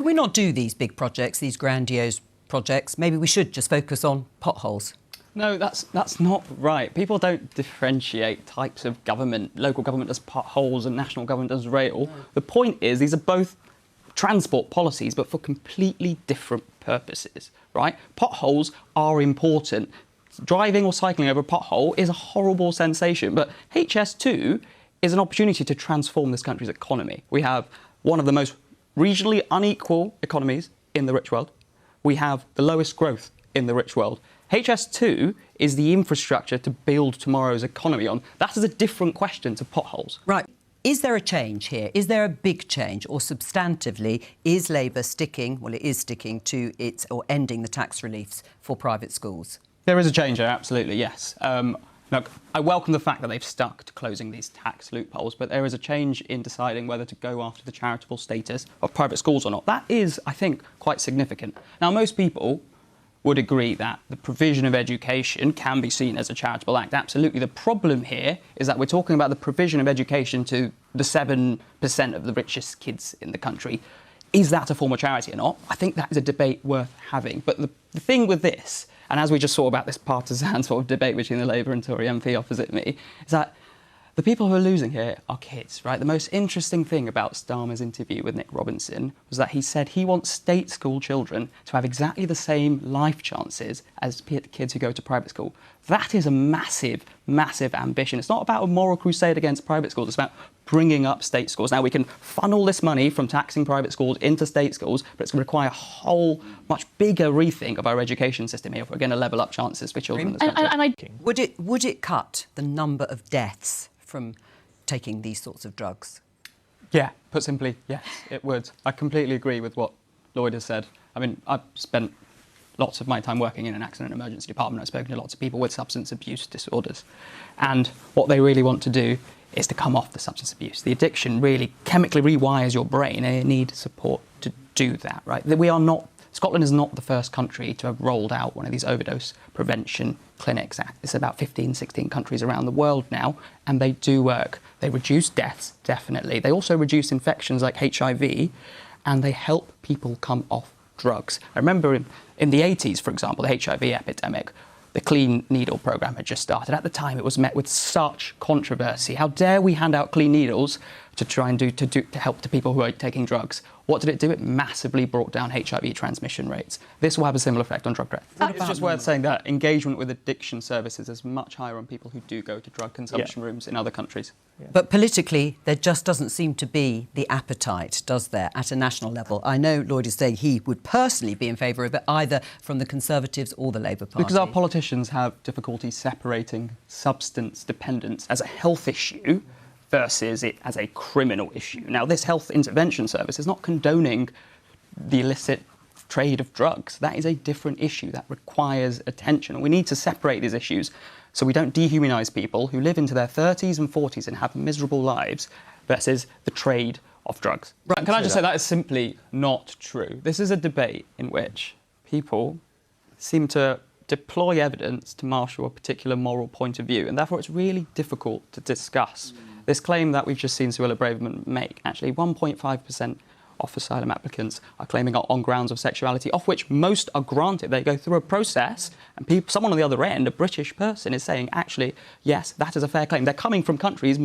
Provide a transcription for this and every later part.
Can we not do these big projects, these grandiose projects? Maybe we should just focus on potholes. No, that's not right. People don't differentiate types of government. Local government does potholes and national government does rail. No. The point is these are both transport policies, but for completely different purposes, right? Potholes are important. Driving or cycling over a pothole is a horrible sensation, but HS2 is an opportunity to transform this country's economy. We have one of the most regionally unequal economies in the rich world. We have the lowest growth in the rich world. HS2 is the infrastructure to build tomorrow's economy on. That is a different question to potholes. Right. Is there a change here? Is there a big change? Or substantively, is Labour sticking, well, it is sticking to its, or ending the tax reliefs for private schools? There is a change there, absolutely, yes. Look, I welcome the fact that they've stuck to closing these tax loopholes, but there is a change in deciding whether to go after the charitable status of private schools or not. That is, I think, quite significant. Now, most people would agree that the provision of education can be seen as a charitable act. Absolutely. The problem here is that we're talking about the provision of education to the 7% of the richest kids in the country. Is that a form of charity or not? I think that is a debate worth having. But the thing with this, and as we just saw about this partisan sort of debate between the Labour and Tory MP opposite me, is that the people who are losing here are kids, right? The most interesting thing about Starmer's interview with Nick Robinson was that he said he wants state school children to have exactly the same life chances as kids who go to private school. That is a massive, massive ambition. It's not about a moral crusade against private schools. It's about bringing up state schools. Now, we can funnel this money from taxing private schools into state schools, but it's going to require a whole much bigger rethink of our education system here if we're going to level up chances for children in this country. Would it cut the number of deaths from taking these sorts of drugs? Yeah, put simply, yes, it would. I completely agree with what Lloyd has said. I mean, I've spent lots of my time working in an accident and emergency department. I've spoken to lots of people with substance abuse disorders. And what they really want to do is to come off the substance abuse. The addiction really chemically rewires your brain and you need support to do that, right? Scotland is not the first country to have rolled out one of these overdose prevention clinics. It's about 15, 16 countries around the world now, and they do work. They reduce deaths, definitely. They also reduce infections like HIV, and they help people come off drugs. I remember in the 80s, for example, the HIV epidemic, the clean needle programme had just started. At the time, it was met with such controversy. How dare we hand out clean needles to try and to help to people who are taking drugs? What did it do? It massively brought down HIV transmission rates. This will have a similar effect on drug death. It's just worth saying that engagement with addiction services is much higher on people who do go to drug consumption rooms in other countries. Yeah. But politically, there just doesn't seem to be the appetite, does there, at a national level? I know Lloyd is saying he would personally be in favour of it, either from the Conservatives or the Labour Party. Because our politicians have difficulty separating substance dependence as a health issue versus it as a criminal issue. Now, this health intervention service is not condoning the illicit trade of drugs. That is a different issue that requires attention. And we need to separate these issues so we don't dehumanise people who live into their 30s and 40s and have miserable lives versus the trade of drugs. Right, can I just say that is simply not true. This is a debate in which people seem to deploy evidence to marshal a particular moral point of view, and therefore it's really difficult to discuss. This claim that we've just seen Suella Braverman make, actually 1.5% of asylum applicants are claiming on grounds of sexuality, of which most are granted. They go through a process and someone on the other end, a British person, is saying, actually, yes, that is a fair claim. They're coming from countries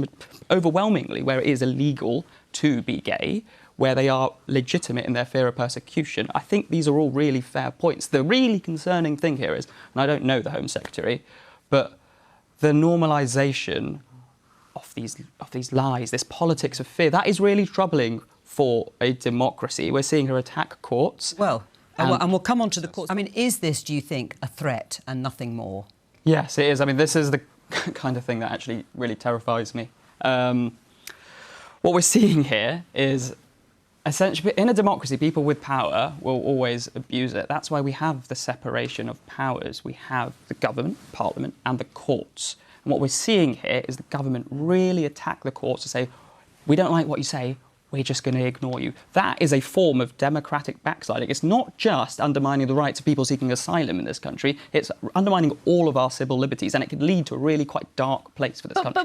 overwhelmingly where it is illegal to be gay, where they are legitimate in their fear of persecution. I think these are all really fair points. The really concerning thing here is, and I don't know the Home Secretary, but the normalisation of these lies, this politics of fear, that is really troubling for a democracy. We're seeing her attack courts. Well, and we'll come on to the courts. I mean, is this, do you think, a threat and nothing more? Yes, it is. I mean, this is the kind of thing that actually really terrifies me. What we're seeing here is essentially, in a democracy, people with power will always abuse it. That's why we have the separation of powers. We have the government, parliament, and the courts. And what we're seeing here is the government really attack the courts to say, we don't like what you say, we're just going to ignore you. That is a form of democratic backsliding. It's not just undermining the rights of people seeking asylum in this country, it's undermining all of our civil liberties, and it could lead to a really quite dark place for this country.